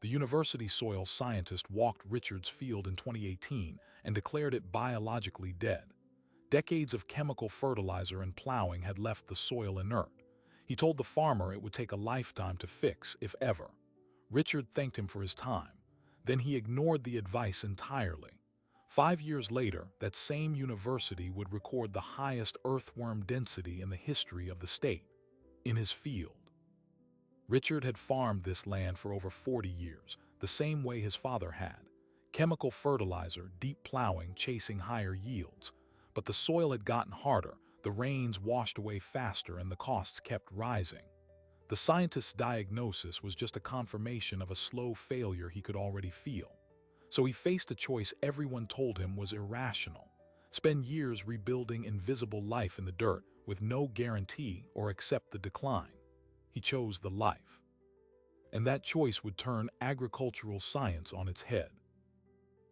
The university soil scientist walked Richard's field in 2018 and declared it biologically dead. Decades of chemical fertilizer and plowing had left the soil inert. He told the farmer it would take a lifetime to fix, if ever. Richard thanked him for his time. Then he ignored the advice entirely. 5 years later, that same university would record the highest earthworm density in the history of the state, in his field. Richard had farmed this land for over 40 years, the same way his father had. Chemical fertilizer, deep plowing, chasing higher yields. But the soil had gotten harder, the rains washed away faster, and the costs kept rising. The scientist's diagnosis was just a confirmation of a slow failure he could already feel. So he faced a choice everyone told him was irrational: spend years rebuilding invisible life in the dirt with no guarantee, or accept the decline. He chose the life. And that choice would turn agricultural science on its head.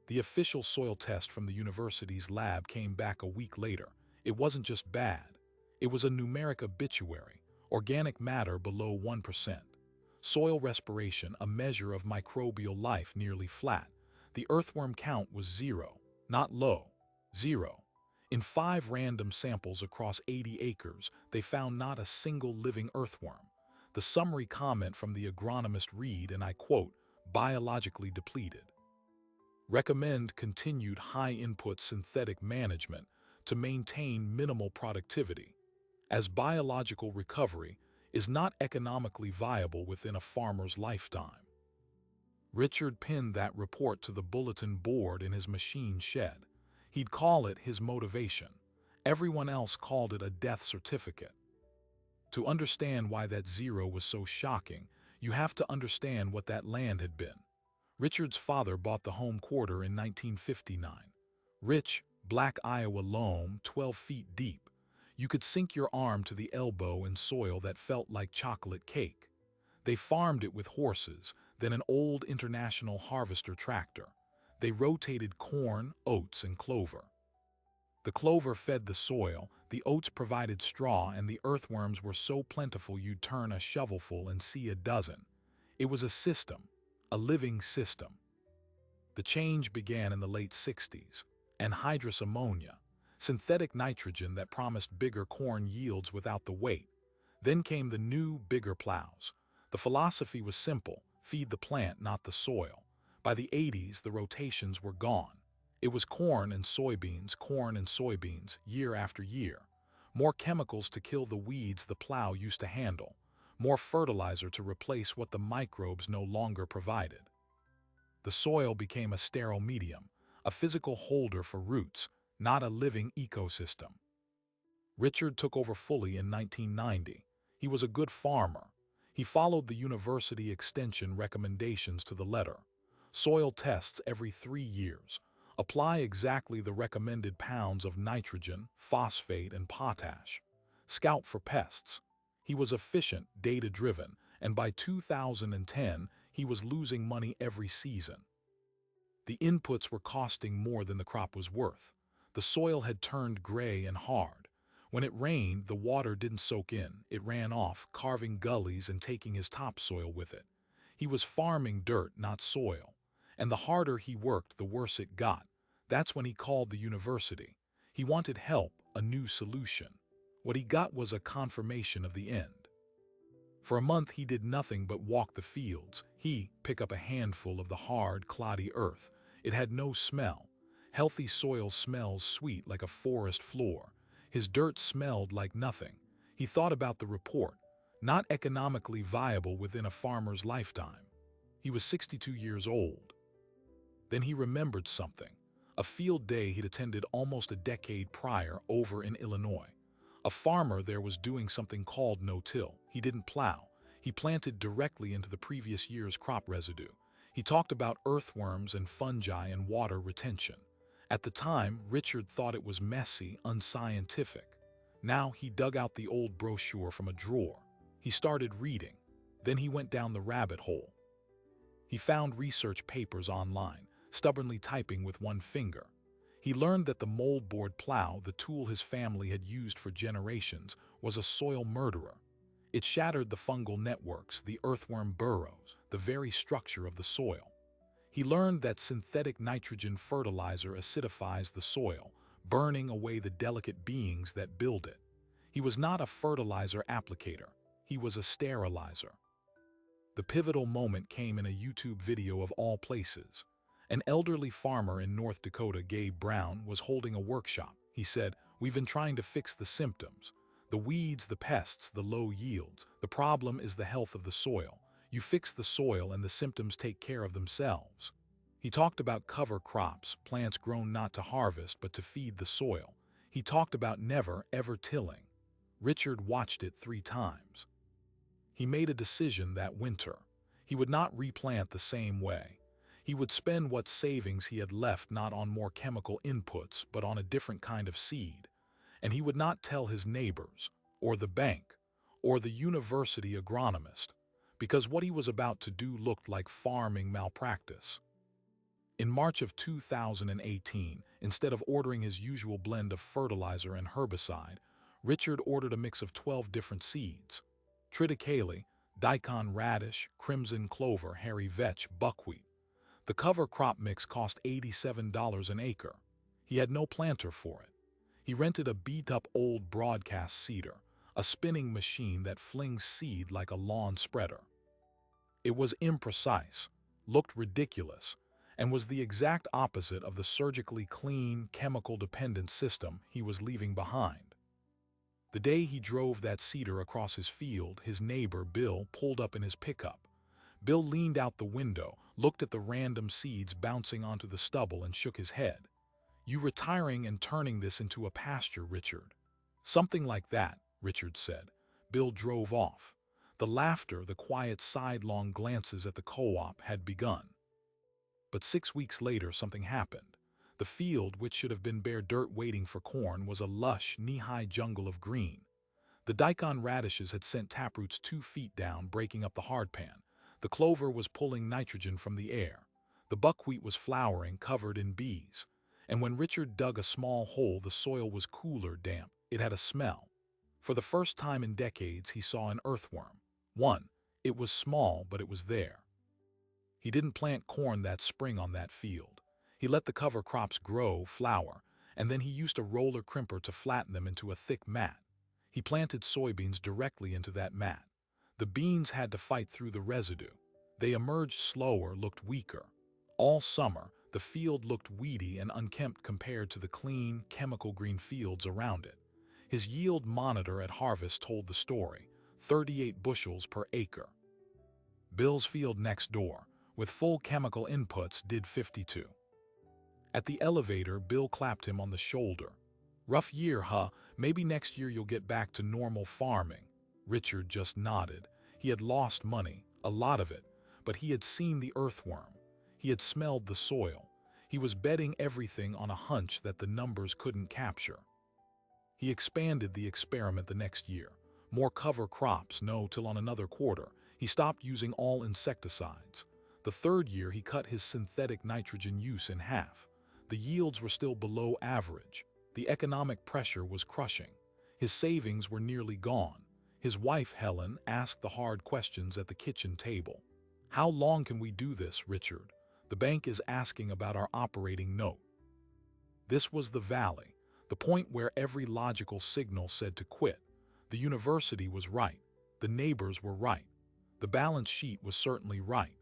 The official soil test from the university's lab came back a week later. It wasn't just bad. It was a numeric obituary: organic matter below 1%. Soil respiration, a measure of microbial life, nearly flat. The earthworm count was zero, not low, zero. In 5 random samples across 80 acres, they found not a single living earthworm. The summary comment from the agronomist read, and I quote, "biologically depleted. Recommend continued high-input synthetic management to maintain minimal productivity, as biological recovery is not economically viable within a farmer's lifetime." Richard pinned that report to the bulletin board in his machine shed. He'd call it his motivation. Everyone else called it a death certificate. To understand why that zero was so shocking, you have to understand what that land had been. Richard's father bought the home quarter in 1959. Rich, black Iowa loam, 12 feet deep. You could sink your arm to the elbow in soil that felt like chocolate cake. They farmed it with horses, then an old International Harvester tractor. They rotated corn, oats, and clover. The clover fed the soil, the oats provided straw, and the earthworms were so plentiful you'd turn a shovelful and see a dozen. It was a system, a living system. The change began in the late 60s. Anhydrous ammonia, synthetic nitrogen that promised bigger corn yields without the weight. Then came the new, bigger plows. The philosophy was simple: feed the plant, not the soil. By the 80s, the rotations were gone. It was corn and soybeans, year after year. More chemicals to kill the weeds the plow used to handle. More fertilizer to replace what the microbes no longer provided. The soil became a sterile medium, a physical holder for roots, not a living ecosystem. Richard took over fully in 1990. He was a good farmer. He followed the university extension recommendations to the letter. Soil tests every 3 years. Apply exactly the recommended pounds of nitrogen, phosphate, and potash. Scout for pests. He was efficient, data-driven, and by 2010, he was losing money every season. The inputs were costing more than the crop was worth. The soil had turned gray and hard. When it rained, the water didn't soak in. It ran off, carving gullies and taking his topsoil with it. He was farming dirt, not soil. And the harder he worked, the worse it got. That's when he called the university. He wanted help, a new solution. What he got was a confirmation of the end. For a month, he did nothing but walk the fields. He pick up a handful of the hard, cloddy earth. It had no smell. Healthy soil smells sweet like a forest floor. His dirt smelled like nothing. He thought about the report. Not economically viable within a farmer's lifetime. He was 62 years old. Then he remembered something. A field day he'd attended almost a decade prior over in Illinois. A farmer there was doing something called no-till. He didn't plow. He planted directly into the previous year's crop residue. He talked about earthworms and fungi and water retention. At the time, Richard thought it was messy, unscientific. Now he dug out the old brochure from a drawer. He started reading. Then he went down the rabbit hole. He found research papers online, stubbornly typing with one finger. He learned that the moldboard plow, the tool his family had used for generations, was a soil murderer. It shattered the fungal networks, the earthworm burrows, the very structure of the soil. He learned that synthetic nitrogen fertilizer acidifies the soil, burning away the delicate beings that build it. He was not a fertilizer applicator, he was a sterilizer. The pivotal moment came in a YouTube video of all places. An elderly farmer in North Dakota, Gabe Brown, was holding a workshop. He said, "We've been trying to fix the symptoms. The weeds, the pests, the low yields. The problem is the health of the soil. You fix the soil and the symptoms take care of themselves." He talked about cover crops, plants grown not to harvest but to feed the soil. He talked about never, ever tilling. Richard watched it 3 times. He made a decision that winter. He would not replant the same way. He would spend what savings he had left not on more chemical inputs but on a different kind of seed. And he would not tell his neighbors, or the bank, or the university agronomist, because what he was about to do looked like farming malpractice. In March of 2018, instead of ordering his usual blend of fertilizer and herbicide, Richard ordered a mix of 12 different seeds: triticale, daikon radish, crimson clover, hairy vetch, buckwheat. The cover crop mix cost $87 an acre. He had no planter for it. He rented a beat-up old broadcast seeder, a spinning machine that flings seed like a lawn spreader. It was imprecise, looked ridiculous, and was the exact opposite of the surgically clean, chemical-dependent system he was leaving behind. The day he drove that seeder across his field, his neighbor, Bill, pulled up in his pickup. Bill leaned out the window, looked at the random seeds bouncing onto the stubble, and shook his head. "You retiring and turning this into a pasture, Richard?" "Something like that," Richard said. Bill drove off. The laughter, the quiet sidelong glances at the co-op had begun. But 6 weeks later, something happened. The field, which should have been bare dirt waiting for corn, was a lush, knee-high jungle of green. The daikon radishes had sent taproots 2 feet down, breaking up the hardpan. The clover was pulling nitrogen from the air. The buckwheat was flowering, covered in bees. And when Richard dug a small hole, the soil was cooler, damp. It had a smell. For the first time in decades, he saw an earthworm. One. It was small, but it was there. He didn't plant corn that spring on that field. He let the cover crops grow, flower, and then he used a roller crimper to flatten them into a thick mat. He planted soybeans directly into that mat. The beans had to fight through the residue. They emerged slower, looked weaker. All summer, the field looked weedy and unkempt compared to the clean, chemical-green fields around it. His yield monitor at harvest told the story: 38 bushels per acre. Bill's field next door, with full chemical inputs, did 52. At the elevator, Bill clapped him on the shoulder. "Rough year, huh? Maybe next year you'll get back to normal farming." Richard just nodded. He had lost money, a lot of it, but he had seen the earthworm. He had smelled the soil. He was betting everything on a hunch that the numbers couldn't capture. He expanded the experiment the next year. More cover crops, no till on another quarter. He stopped using all insecticides. The 3rd year, he cut his synthetic nitrogen use in half. The yields were still below average. The economic pressure was crushing. His savings were nearly gone. His wife, Helen, asked the hard questions at the kitchen table. "How long can we do this, Richard? The bank is asking about our operating note." This was the valley, the point where every logical signal said to quit. The university was right. The neighbors were right. The balance sheet was certainly right.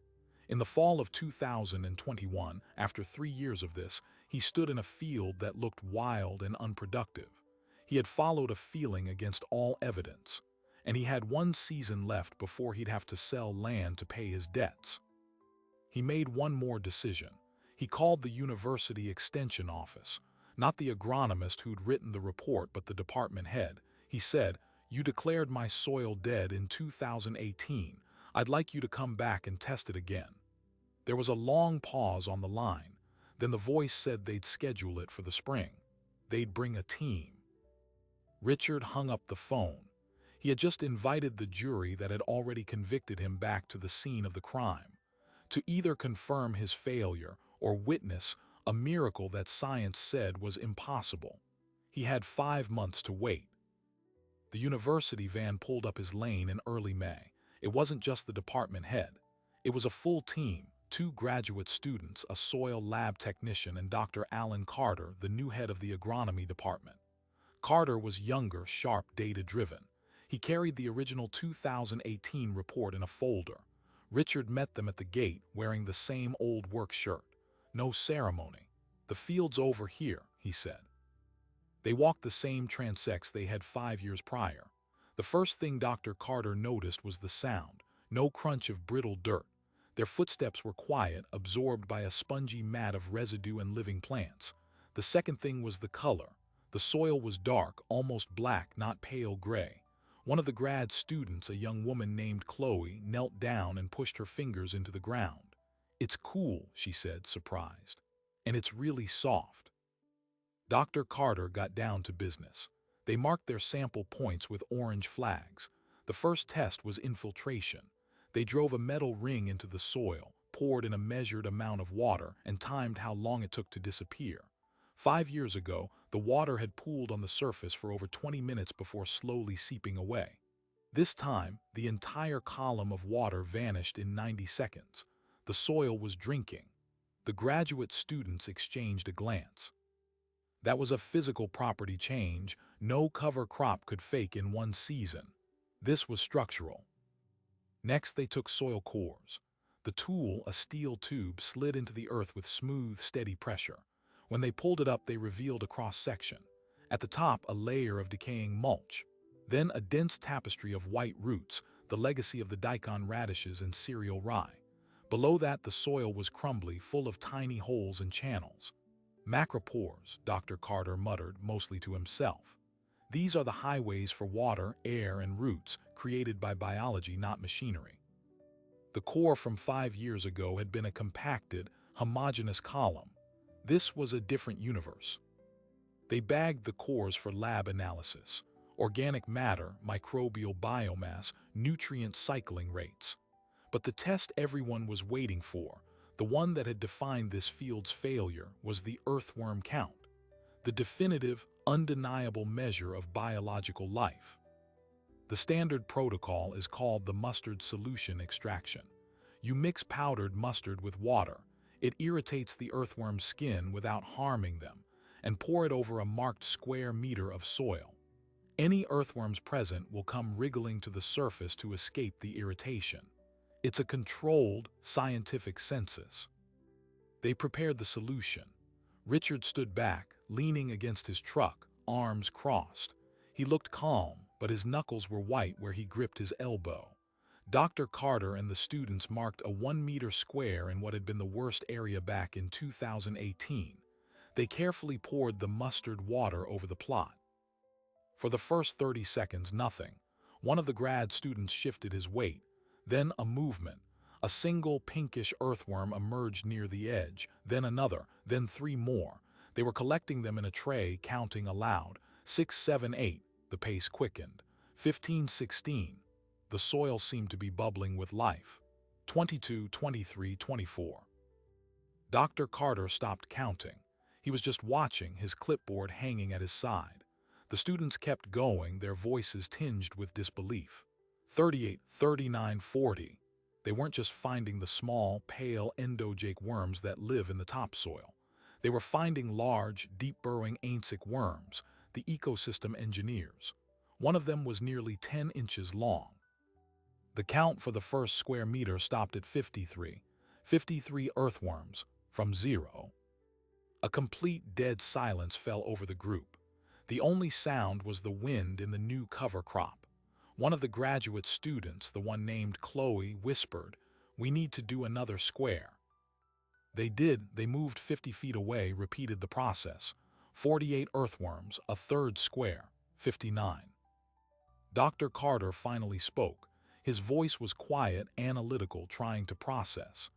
In the fall of 2021, after 3 years of this, he stood in a field that looked wild and unproductive. He had followed a feeling against all evidence, and he had 1 season left before he'd have to sell land to pay his debts. He made one more decision. He called the university extension office, not the agronomist who'd written the report, but the department head. He said, "You declared my soil dead in 2018. I'd like you to come back and test it again." There was a long pause on the line. Then the voice said they'd schedule it for the spring. They'd bring a team. Richard hung up the phone. He had just invited the jury that had already convicted him back to the scene of the crime, to either confirm his failure or witness a miracle that science said was impossible. He had 5 months to wait. The university van pulled up his lane in early May. It wasn't just the department head. It was a full team, 2 graduate students, a soil lab technician, and Dr. Alan Carter, the new head of the agronomy department. Carter was younger, sharp, data-driven. He carried the original 2018 report in a folder. Richard met them at the gate, wearing the same old work shirt. No ceremony. "The field's over here," he said. They walked the same transects they had 5 years prior. The first thing Dr. Carter noticed was the sound. No crunch of brittle dirt. Their footsteps were quiet, absorbed by a spongy mat of residue and living plants. The second thing was the color. The soil was dark, almost black, not pale gray. One of the grad students, a young woman named Chloe, knelt down and pushed her fingers into the ground. "It's cool," she said, surprised. "And it's really soft." Dr. Carter got down to business. They marked their sample points with orange flags. The first test was infiltration. They drove a metal ring into the soil, poured in a measured amount of water, and timed how long it took to disappear. 5 years ago, the water had pooled on the surface for over 20 minutes before slowly seeping away. This time, the entire column of water vanished in 90 seconds. The soil was drinking. The graduate students exchanged a glance. That was a physical property change no cover crop could fake in one season. This was structural. Next, they took soil cores. The tool, a steel tube, slid into the earth with smooth, steady pressure. When they pulled it up, they revealed a cross-section. At the top, a layer of decaying mulch. Then a dense tapestry of white roots, the legacy of the daikon radishes and cereal rye. Below that, the soil was crumbly, full of tiny holes and channels. "Macropores," Dr. Carter muttered, mostly to himself. "These are the highways for water, air, and roots, created by biology, not machinery." The core from 5 years ago had been a compacted, homogeneous column. This was a different universe. They bagged the cores for lab analysis. Organic matter, microbial biomass, nutrient cycling rates. But the test everyone was waiting for, the one that had defined this field's failure, was the earthworm count. The definitive, undeniable measure of biological life. The standard protocol is called the mustard solution extraction. You mix powdered mustard with water. It irritates the earthworm's skin without harming them, and pour it over a marked square meter of soil. Any earthworms present will come wriggling to the surface to escape the irritation. It's a controlled, scientific census. They prepared the solution. Richard stood back, leaning against his truck, arms crossed. He looked calm, but his knuckles were white where he gripped his elbow. Dr. Carter and the students marked a 1-meter square in what had been the worst area back in 2018. They carefully poured the mustard water over the plot. For the first 30 seconds, nothing. One of the grad students shifted his weight. Then a movement. A single pinkish earthworm emerged near the edge, then another, then 3 more. They were collecting them in a tray, counting aloud. 6, 7, 8. The pace quickened. 15, 16. The soil seemed to be bubbling with life. 22, 23, 24. Dr. Carter stopped counting. He was just watching, his clipboard hanging at his side. The students kept going, their voices tinged with disbelief. 38, 39, 40. They weren't just finding the small, pale endogeic worms that live in the topsoil. They were finding large, deep-burrowing ancic worms, the ecosystem engineers. One of them was nearly 10 inches long. The count for the first square meter stopped at 53. 53 earthworms, from 0. A complete dead silence fell over the group. The only sound was the wind in the new cover crop. One of the graduate students, the one named Chloe, whispered, "We need to do another square." They did. They moved 50 feet away, repeated the process. 48 earthworms, a third square, 59. Dr. Carter finally spoke. His voice was quiet, analytical, trying to process.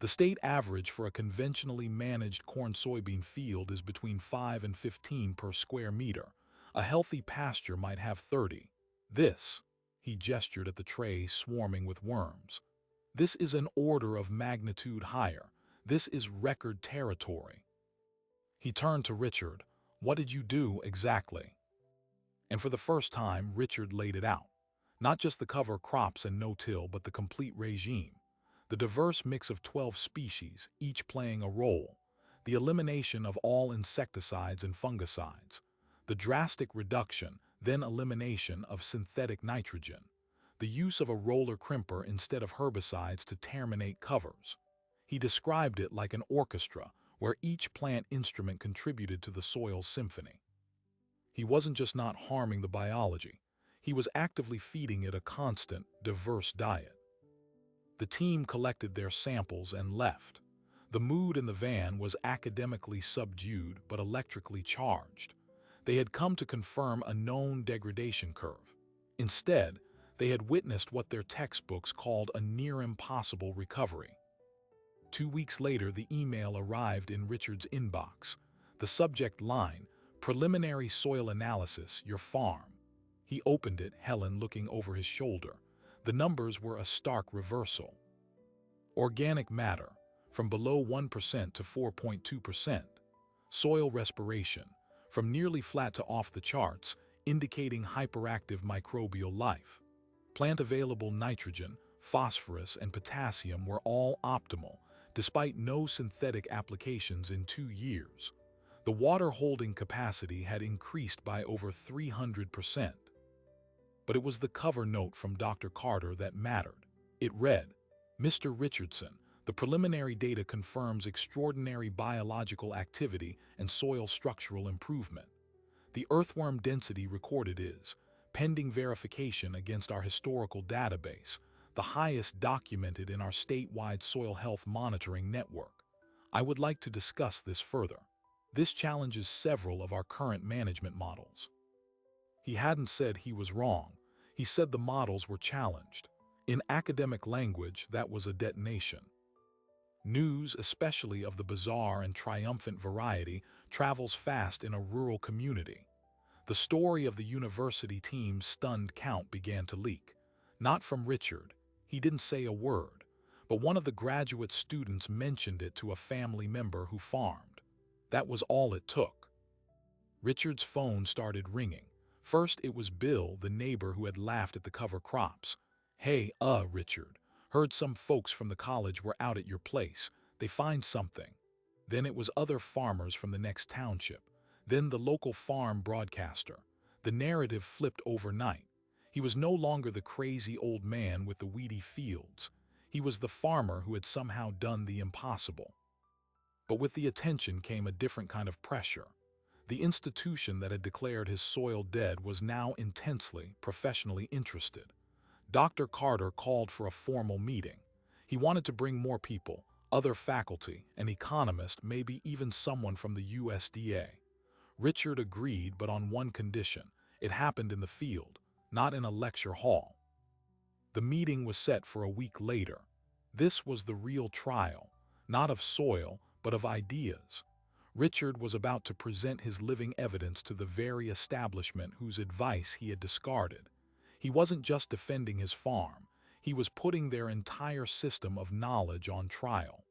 The state average for a conventionally managed corn-soybean field is between 5 and 15 per square meter. A healthy pasture might have 30. This, he gestured at the tray swarming with worms. This is an order of magnitude higher. This is record territory. He turned to Richard. "What did you do exactly?" And for the first time, Richard laid it out. Not just the cover crops and no-till, but the complete regime. the diverse mix of 12 species, each playing a role, the elimination of all insecticides and fungicides, the drastic reduction, then elimination of synthetic nitrogen, the use of a roller crimper instead of herbicides to terminate covers. He described it like an orchestra where each plant instrument contributed to the soil's symphony. He wasn't just not harming the biology, he was actively feeding it a constant, diverse diet. The team collected their samples and left. The mood in the van was academically subdued but electrically charged. They had come to confirm a known degradation curve. Instead, they had witnessed what their textbooks called a near-impossible recovery. 2 weeks later, the email arrived in Richard's inbox. The subject line, "Preliminary soil analysis, your farm." He opened it, Helen looking over his shoulder. The numbers were a stark reversal. Organic matter, from below 1% to 4.2%. Soil respiration, from nearly flat to off the charts, indicating hyperactive microbial life. Plant-available nitrogen, phosphorus, and potassium were all optimal, despite no synthetic applications in 2 years. The water holding capacity had increased by over 300%. But it was the cover note from Dr. Carter that mattered. It read, "Mr. Richardson, the preliminary data confirms extraordinary biological activity and soil structural improvement. The earthworm density recorded is, pending verification against our historical database, the highest documented in our statewide soil health monitoring network. I would like to discuss this further. This challenges several of our current management models." He hadn't said he was wrong. He said the models were challenged. In academic language, that was a detonation. News, especially of the bizarre and triumphant variety, travels fast in a rural community. The story of the university team's stunned count began to leak. Not from Richard. He didn't say a word. But one of the graduate students mentioned it to a family member who farmed. That was all it took. Richard's phone started ringing. First, it was Bill, the neighbor who had laughed at the cover crops. "Hey, Richard. Heard some folks from the college were out at your place. They find something." Then it was other farmers from the next township. Then the local farm broadcaster. The narrative flipped overnight. He was no longer the crazy old man with the weedy fields. He was the farmer who had somehow done the impossible. But with the attention came a different kind of pressure. The institution that had declared his soil dead was now intensely, professionally interested. Dr. Carter called for a formal meeting. He wanted to bring more people, other faculty, an economist, maybe even someone from the USDA. Richard agreed, but on one condition: it happened in the field, not in a lecture hall. The meeting was set for a week later. This was the real trial, not of soil, but of ideas. Richard was about to present his living evidence to the very establishment whose advice he had discarded. He wasn't just defending his farm, he was putting their entire system of knowledge on trial.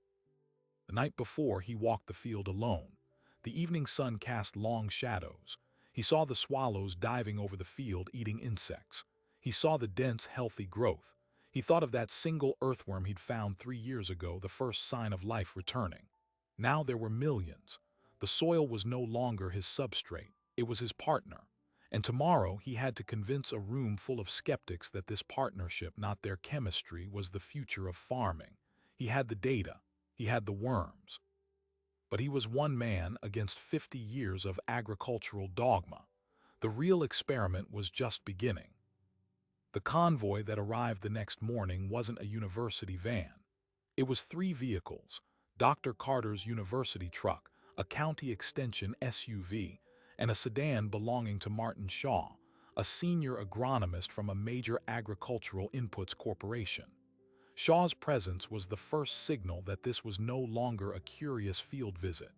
The night before, he walked the field alone. The evening sun cast long shadows. He saw the swallows diving over the field, eating insects. He saw the dense, healthy growth. He thought of that single earthworm he'd found 3 years ago, the first sign of life returning. Now there were millions. The soil was no longer his substrate, it was his partner. And tomorrow he had to convince a room full of skeptics that this partnership, not their chemistry, was the future of farming. He had the data, he had the worms. But he was one man against 50 years of agricultural dogma. The real experiment was just beginning. The convoy that arrived the next morning wasn't a university van. It was 3 vehicles: Dr. Carter's university truck, a county extension SUV, and a sedan belonging to Martin Shaw, a senior agronomist from a major agricultural inputs corporation. Shaw's presence was the first signal that this was no longer a curious field visit.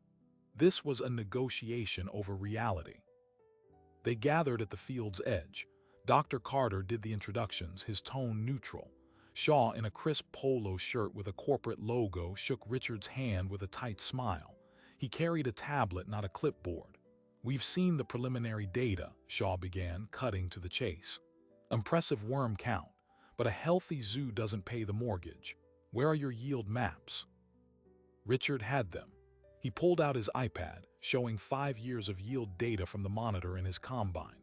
This was a negotiation over reality. They gathered at the field's edge. Dr. Carter did the introductions, his tone neutral. Shaw, in a crisp polo shirt with a corporate logo, shook Richard's hand with a tight smile. He carried a tablet, not a clipboard. "We've seen the preliminary data," Shaw began, cutting to the chase. "Impressive worm count, but a healthy zoo doesn't pay the mortgage. Where are your yield maps? Richard had them. He pulled out his iPad, showing 5 years of yield data from the monitor in his combine.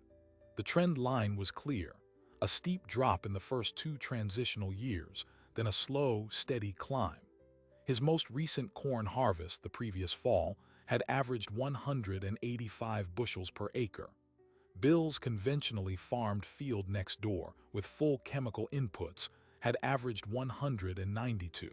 The trend line was clear, a steep drop in the first 2 transitional years, then a slow, steady climb. His most recent corn harvest, the previous fall, had averaged 185 bushels per acre. Bill's conventionally farmed field next door, with full chemical inputs, had averaged 192.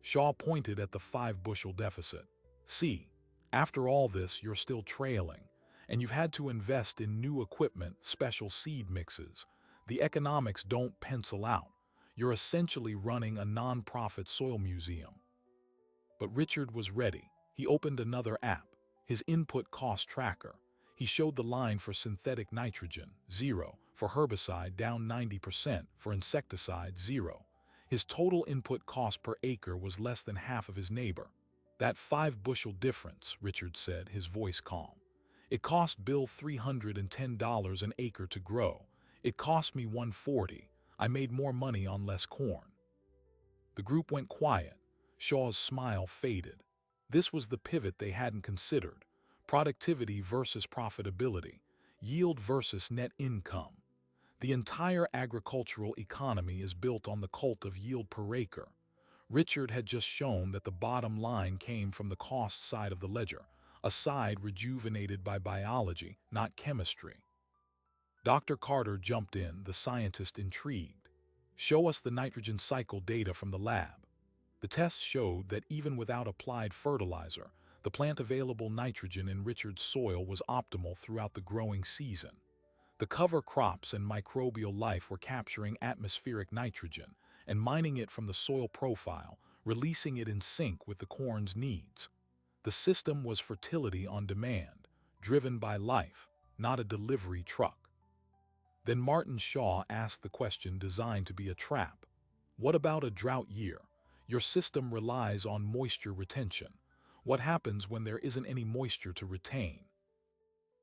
Shaw pointed at the 5-bushel deficit. See, after all this, you're still trailing, and you've had to invest in new equipment, special seed mixes. The economics don't pencil out. You're essentially running a non-profit soil museum. But Richard was ready. He opened another app, his input cost tracker. He showed the line for synthetic nitrogen, 0, for herbicide down 90%, for insecticide, 0. His total input cost per acre was less than half of his neighbor. That 5-bushel difference, Richard said, his voice calm. It cost Bill $310 an acre to grow. It cost me $140. I made more money on less corn. The group went quiet. Shaw's smile faded. This was the pivot they hadn't considered. Productivity versus profitability. Yield versus net income. The entire agricultural economy is built on the cult of yield per acre. Richard had just shown that the bottom line came from the cost side of the ledger, a side rejuvenated by biology, not chemistry. Dr. Carter jumped in, the scientist intrigued. Show us the nitrogen cycle data from the lab. The tests showed that even without applied fertilizer, the plant-available nitrogen in Richard's soil was optimal throughout the growing season. The cover crops and microbial life were capturing atmospheric nitrogen and mining it from the soil profile, releasing it in sync with the corn's needs. The system was fertility on demand, driven by life, not a delivery truck. Then Martin Shaw asked the question designed to be a trap. What about a drought year? Your system relies on moisture retention. What happens when there isn't any moisture to retain?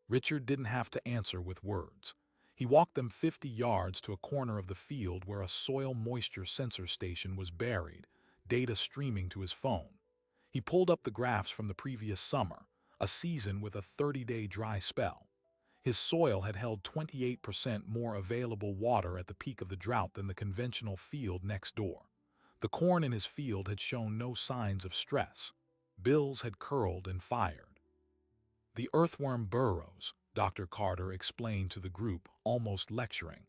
Richard didn't have to answer with words. He walked them 50 yards to a corner of the field where a soil moisture sensor station was buried, data streaming to his phone. He pulled up the graphs from the previous summer, a season with a 30-day dry spell. His soil had held 28% more available water at the peak of the drought than the conventional field next door. The corn in his field had shown no signs of stress. Bills had curled and fired. The earthworm burrows, Dr. Carter explained to the group, almost lecturing.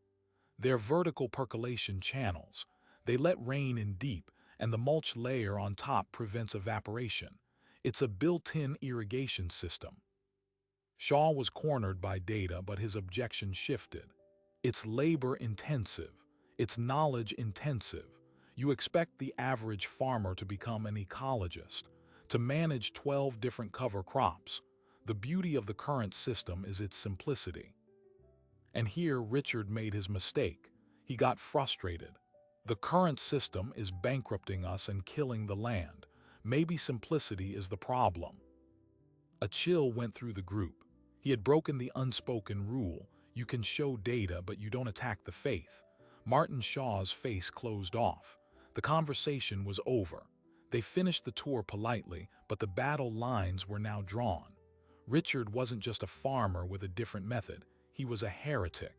They're vertical percolation channels. They let rain in deep, and the mulch layer on top prevents evaporation. It's a built-in irrigation system. Shaw was cornered by data, but his objection shifted. It's labor-intensive. It's knowledge-intensive. You expect the average farmer to become an ecologist, to manage 12 different cover crops. The beauty of the current system is its simplicity. And here Richard made his mistake. He got frustrated. The current system is bankrupting us and killing the land. Maybe simplicity is the problem. A chill went through the group. He had broken the unspoken rule. You can show data, but you don't attack the faith. Martin Shaw's face closed off. The conversation was over. They finished the tour politely, but the battle lines were now drawn. Richard wasn't just a farmer with a different method. He was a heretic.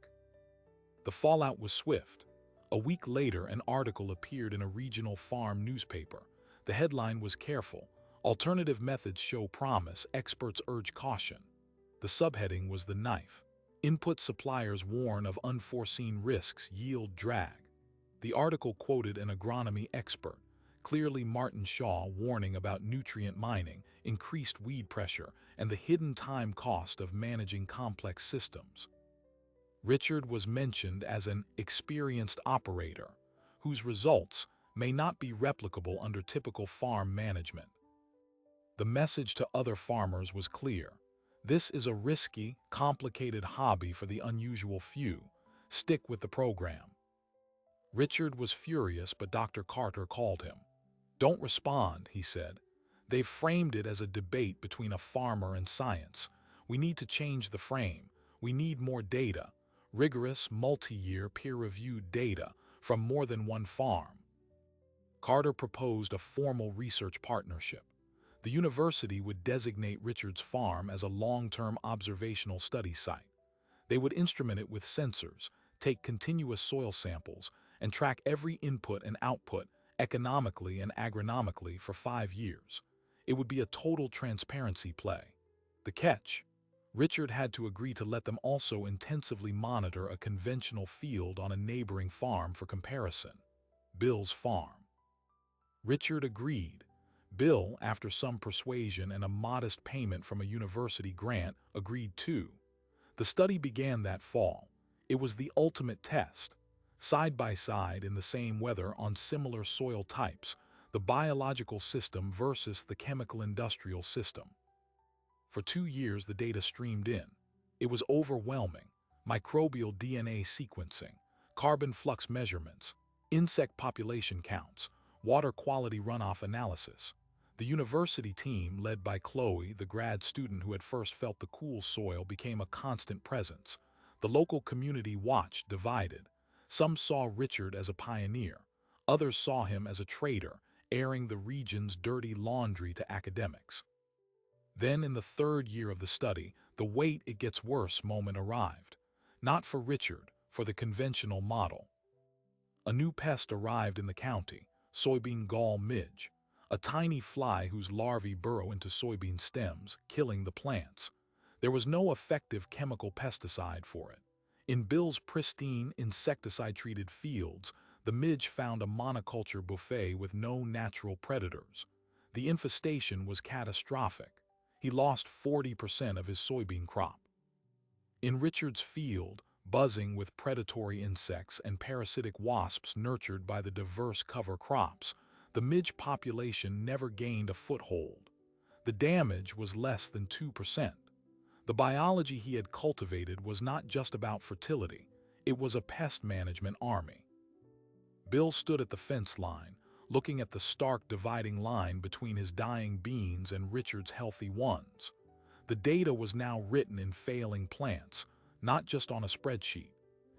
The fallout was swift. A week later, an article appeared in a regional farm newspaper. The headline was careful. Alternative methods show promise, experts urge caution. The subheading was the knife. Input suppliers warn of unforeseen risks, yield drag. The article quoted an agronomy expert, clearly Martin Shaw, warning about nutrient mining, increased weed pressure, and the hidden time cost of managing complex systems. Richard was mentioned as an experienced operator, whose results may not be replicable under typical farm management. The message to other farmers was clear. This is a risky, complicated hobby for the unusual few. Stick with the program. Richard was furious, but Dr. Carter called him. Don't respond, he said. They've framed it as a debate between a farmer and science. We need to change the frame. We need more data, rigorous, multi-year, peer-reviewed data from more than one farm. Carter proposed a formal research partnership. The university would designate Richard's farm as a long-term observational study site. They would instrument it with sensors, take continuous soil samples, and track every input and output economically and agronomically for 5 years. It would be a total transparency play. The catch: Richard had to agree to let them also intensively monitor a conventional field on a neighboring farm for comparison, Bill's farm. Richard agreed. Bill, after some persuasion and a modest payment from a university grant, agreed too. The study began that fall. It was the ultimate test. Side by side in the same weather on similar soil types, the biological system versus the chemical industrial system. For 2 years the data streamed in. It was overwhelming. Microbial DNA sequencing, carbon flux measurements, insect population counts, water quality runoff analysis. The university team, led by Chloe, the grad student who had first felt the cool soil, became a constant presence. The local community watched, divided. Some saw Richard as a pioneer. Others saw him as a traitor, airing the region's dirty laundry to academics. Then, in the 3rd year of the study, the wait it gets worse moment arrived. Not for Richard, for the conventional model. A new pest arrived in the county, soybean gall midge, a tiny fly whose larvae burrow into soybean stems, killing the plants. There was no effective chemical pesticide for it. In Bill's pristine, insecticide-treated fields, the midge found a monoculture buffet with no natural predators. The infestation was catastrophic. He lost 40% of his soybean crop. In Richard's field, buzzing with predatory insects and parasitic wasps nurtured by the diverse cover crops, the midge population never gained a foothold. The damage was less than 2%. The biology he had cultivated was not just about fertility, it was a pest management army. Bill stood at the fence line, looking at the stark dividing line between his dying beans and Richard's healthy ones. The data was now written in failing plants, not just on a spreadsheet.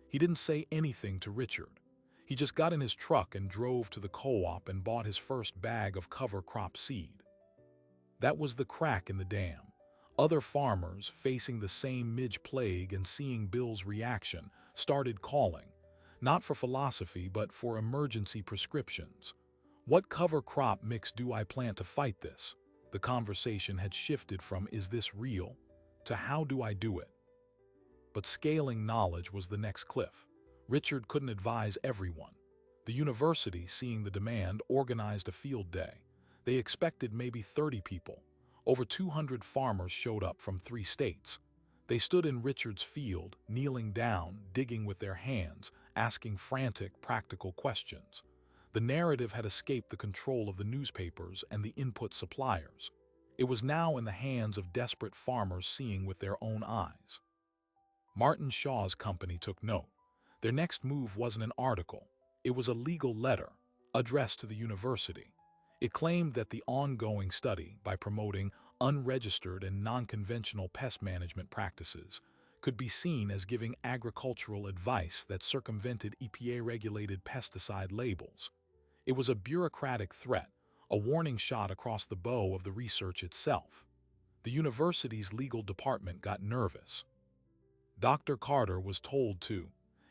He didn't say anything to Richard. He just got in his truck and drove to the co-op and bought his first bag of cover crop seed. That was the crack in the dam. Other farmers, facing the same midge plague and seeing Bill's reaction, started calling, not for philosophy but for emergency prescriptions. What cover crop mix do I plant to fight this? The conversation had shifted from "is this real?" to "how do I do it?" But scaling knowledge was the next cliff. Richard couldn't advise everyone. The university, seeing the demand, organized a field day. They expected maybe 30 people. Over 200 farmers showed up from 3 states. They stood in Richard's field, kneeling down, digging with their hands, asking frantic, practical questions. The narrative had escaped the control of the newspapers and the input suppliers. It was now in the hands of desperate farmers seeing with their own eyes. Martin Shaw's company took note. Their next move wasn't an article. It was a legal letter, addressed to the university. It claimed that the ongoing study, by promoting unregistered and non-conventional pest management practices, could be seen as giving agricultural advice that circumvented EPA-regulated pesticide labels. It was a bureaucratic threat, a warning shot across the bow of the research itself. The university's legal department got nervous. Dr. Carter was told to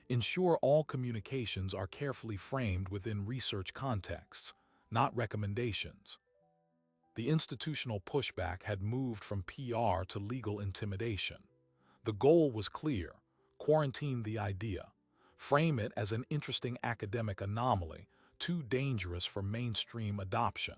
ensure all communications are carefully framed within research contexts, not recommendations. The institutional pushback had moved from PR to legal intimidation. The goal was clear: quarantine the idea, frame it as an interesting academic anomaly, too dangerous for mainstream adoption.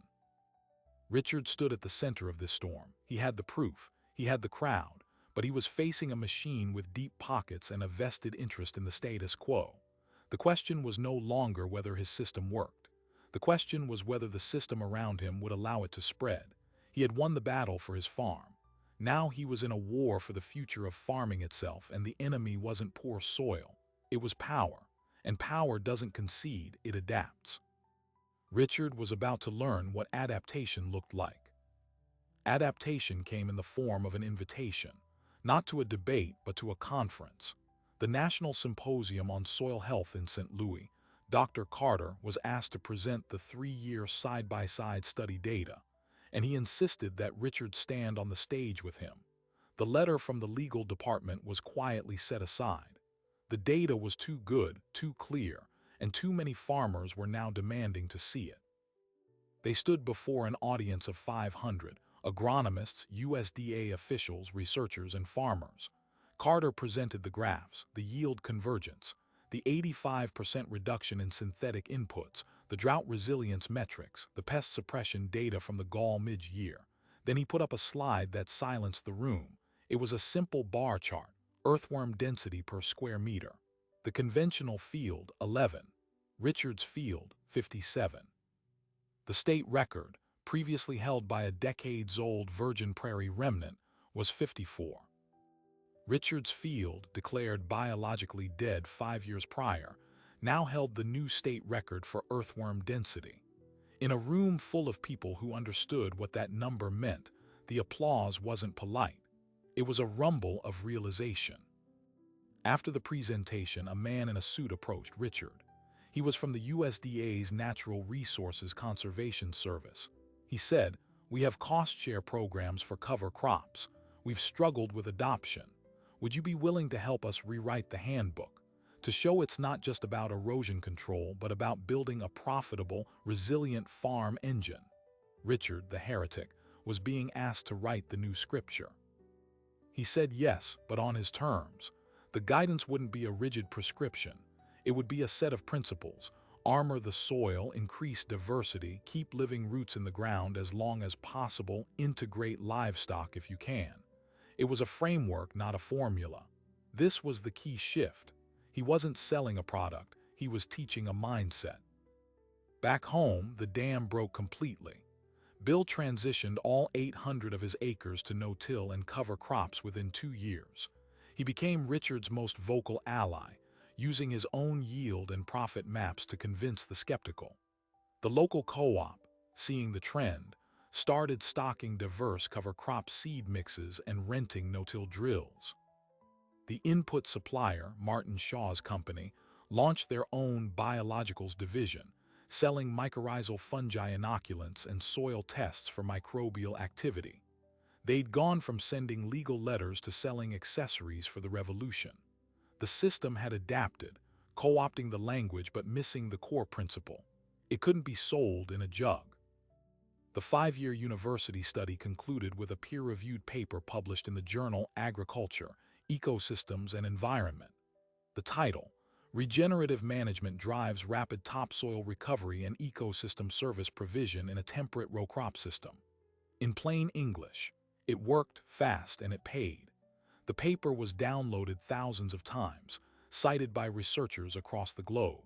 Richard stood at the center of this storm. He had the proof, he had the crowd, but he was facing a machine with deep pockets and a vested interest in the status quo. The question was no longer whether his system worked. The question was whether the system around him would allow it to spread. He had won the battle for his farm. Now he was in a war for the future of farming itself, and the enemy wasn't poor soil. It was power. And power doesn't concede, it adapts. Richard was about to learn what adaptation looked like. Adaptation came in the form of an invitation, not to a debate but to a conference. The National Symposium on Soil Health in St. Louis, Dr. Carter was asked to present the 3-year side-by-side study data, and he insisted that Richard stand on the stage with him. The letter from the legal department was quietly set aside. The data was too good, too clear, and too many farmers were now demanding to see it. They stood before an audience of 500, agronomists, USDA officials, researchers, and farmers. Carter presented the graphs, the yield convergence, the 85% reduction in synthetic inputs, the drought resilience metrics, the pest suppression data from the gall mid-year. Then he put up a slide that silenced the room. It was a simple bar chart, earthworm density per square meter. The conventional field, 11. Richard's field, 57. The state record, previously held by a decades-old Virgin Prairie remnant, was 54. Richard's field, declared biologically dead 5 years prior, now held the new state record for earthworm density. In a room full of people who understood what that number meant, the applause wasn't polite. It was a rumble of realization. After the presentation, a man in a suit approached Richard. He was from the USDA's Natural Resources Conservation Service. He said, "We have cost-share programs for cover crops. We've struggled with adoption. Would you be willing to help us rewrite the handbook, to show it's not just about erosion control, but about building a profitable, resilient farm engine?" Richard, the heretic, was being asked to write the new scripture. He said yes, but on his terms. The guidance wouldn't be a rigid prescription. It would be a set of principles: armor the soil, increase diversity, keep living roots in the ground as long as possible, integrate livestock if you can. It was a framework, not a formula. This was the key shift. He wasn't selling a product, he was teaching a mindset. Back home, the dam broke completely. Bill transitioned all 800 of his acres to no-till and cover crops within 2 years. He became Richard's most vocal ally, using his own yield and profit maps to convince the skeptical. The local co-op, seeing the trend, started stocking diverse cover crop seed mixes and renting no-till drills. The input supplier, Martin Shaw's company, launched their own biologicals division, selling mycorrhizal fungi inoculants and soil tests for microbial activity. They'd gone from sending legal letters to selling accessories for the revolution. The system had adapted, co-opting the language but missing the core principle. It couldn't be sold in a jug. The 5-year university study concluded with a peer-reviewed paper published in the journal Agriculture, Ecosystems and Environment. The title, "Regenerative Management Drives Rapid Topsoil Recovery and Ecosystem Service Provision in a Temperate Row Crop System." In plain English, it worked fast and it paid. The paper was downloaded thousands of times, cited by researchers across the globe.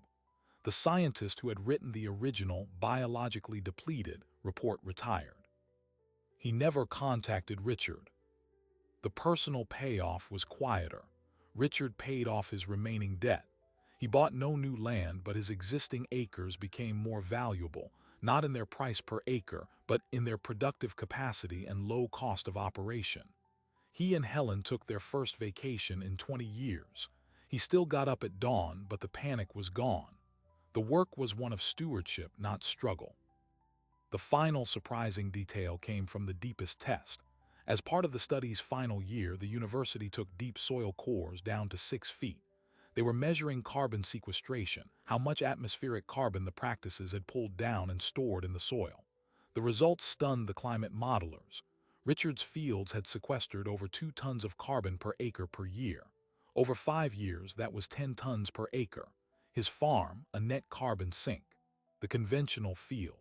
The scientist who had written the original biologically depleted report retired. He never contacted Richard. The personal payoff was quieter. Richard paid off his remaining debt. He bought no new land, but his existing acres became more valuable, not in their price per acre, but in their productive capacity and low cost of operation. He and Helen took their first vacation in 20 years. He still got up at dawn, but the panic was gone. The work was one of stewardship, not struggle. The final surprising detail came from the deepest test. As part of the study's final year, the university took deep soil cores down to 6 feet. They were measuring carbon sequestration, how much atmospheric carbon the practices had pulled down and stored in the soil. The results stunned the climate modelers. Richard's fields had sequestered over 2 tons of carbon per acre per year. Over 5 years, that was 10 tons per acre. His farm, a net carbon sink. The conventional field.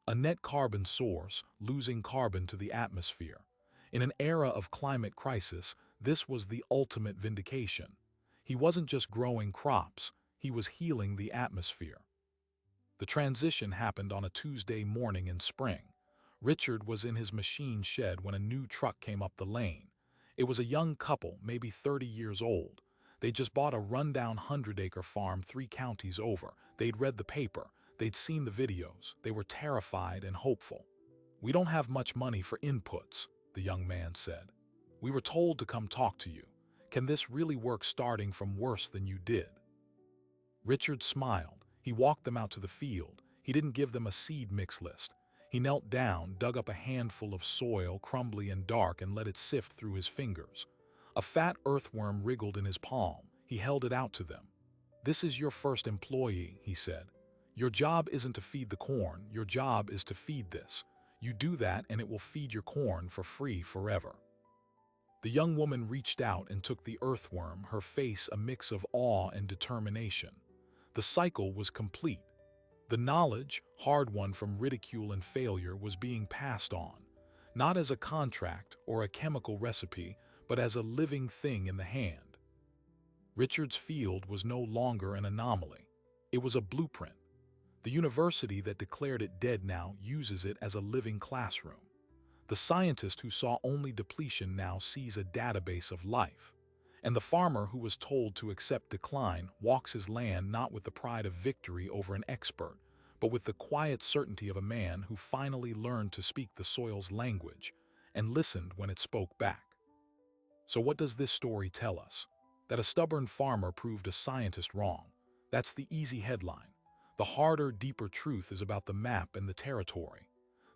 A net carbon source, losing carbon to the atmosphere. In an era of climate crisis, this was the ultimate vindication. He wasn't just growing crops, he was healing the atmosphere. The transition happened on a Tuesday morning in spring. Richard was in his machine shed when a new truck came up the lane. It was a young couple, maybe 30 years old. They'd just bought a rundown 100-acre farm 3 counties over. They'd read the paper. They'd seen the videos. They were terrified and hopeful. "We don't have much money for inputs," the young man said. "We were told to come talk to you. Can this really work starting from worse than you did?" Richard smiled. He walked them out to the field. He didn't give them a seed mix list. He knelt down, dug up a handful of soil, crumbly and dark, and let it sift through his fingers. A fat earthworm wriggled in his palm. He held it out to them. "This is your first employee," he said. "Your job isn't to feed the corn. Your job is to feed this. You do that and it will feed your corn for free forever." The young woman reached out and took the earthworm, her face a mix of awe and determination. The cycle was complete. The knowledge, hard-won from ridicule and failure, was being passed on, not as a contract or a chemical recipe, but as a living thing in the hand. Richard's field was no longer an anomaly. It was a blueprint. The university that declared it dead now uses it as a living classroom. The scientist who saw only depletion now sees a database of life. And the farmer who was told to accept decline walks his land not with the pride of victory over an expert, but with the quiet certainty of a man who finally learned to speak the soil's language and listened when it spoke back. So what does this story tell us? That a stubborn farmer proved a scientist wrong. That's the easy headline. The harder, deeper truth is about the map and the territory.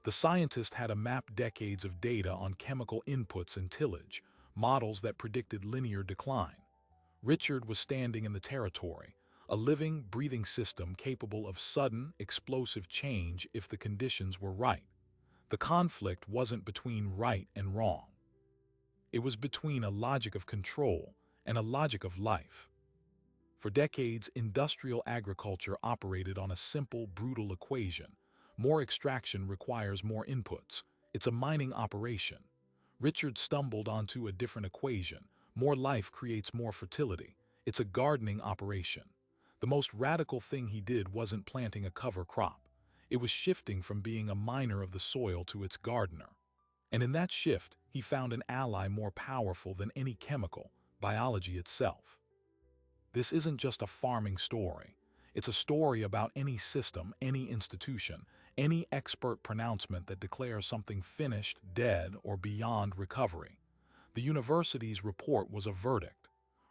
The scientist had mapped decades of data on chemical inputs and tillage, models that predicted linear decline. Richard was standing in the territory, a living, breathing system capable of sudden, explosive change if the conditions were right. The conflict wasn't between right and wrong. It was between a logic of control and a logic of life. For decades, industrial agriculture operated on a simple, brutal equation. More extraction requires more inputs. It's a mining operation. Richard stumbled onto a different equation. More life creates more fertility. It's a gardening operation. The most radical thing he did wasn't planting a cover crop. It was shifting from being a miner of the soil to its gardener. And in that shift, he found an ally more powerful than any chemical, biology itself. This isn't just a farming story. It's a story about any system, any institution, any expert pronouncement that declares something finished, dead, or beyond recovery. The university's report was a verdict.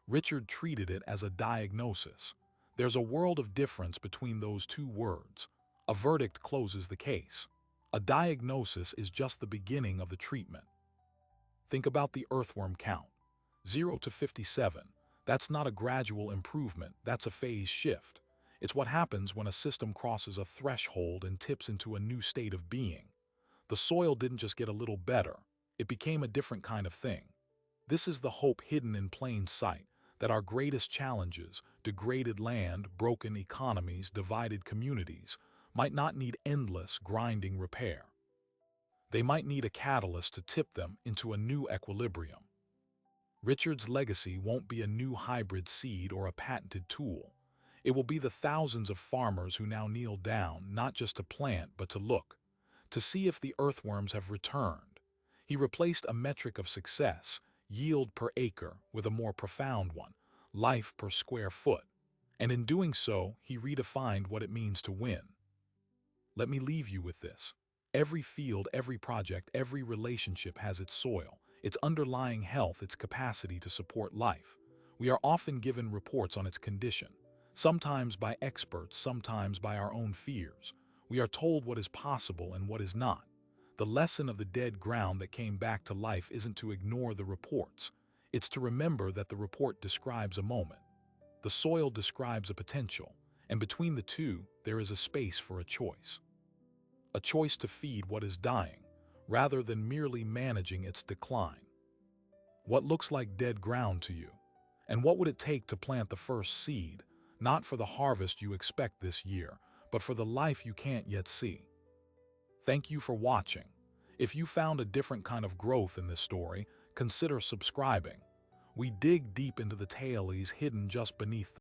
Richard treated it as a diagnosis. There's a world of difference between those two words. A verdict closes the case. A diagnosis is just the beginning of the treatment. Think about the earthworm count. 0 to 57. That's not a gradual improvement, that's a phase shift. It's what happens when a system crosses a threshold and tips into a new state of being. The soil didn't just get a little better, it became a different kind of thing. This is the hope hidden in plain sight, that our greatest challenges, degraded land, broken economies, divided communities, might not need endless, grinding repair. They might need a catalyst to tip them into a new equilibrium. Richard's legacy won't be a new hybrid seed or a patented tool. It will be the thousands of farmers who now kneel down, not just to plant, but to look, to see if the earthworms have returned. He replaced a metric of success, yield per acre, with a more profound one, life per square foot. And in doing so, he redefined what it means to win. Let me leave you with this. Every field, every project, every relationship has its soil, its underlying health, its capacity to support life. We are often given reports on its condition, sometimes by experts, sometimes by our own fears. We are told what is possible and what is not. The lesson of the dead ground that came back to life isn't to ignore the reports. It's to remember that the report describes a moment. The soil describes a potential, and between the two, there is a space for a choice. A choice to feed what is dying, rather than merely managing its decline. What looks like dead ground to you? And what would it take to plant the first seed, not for the harvest you expect this year, but for the life you can't yet see? Thank you for watching. If you found a different kind of growth in this story, consider subscribing. We dig deep into the tales hidden just beneath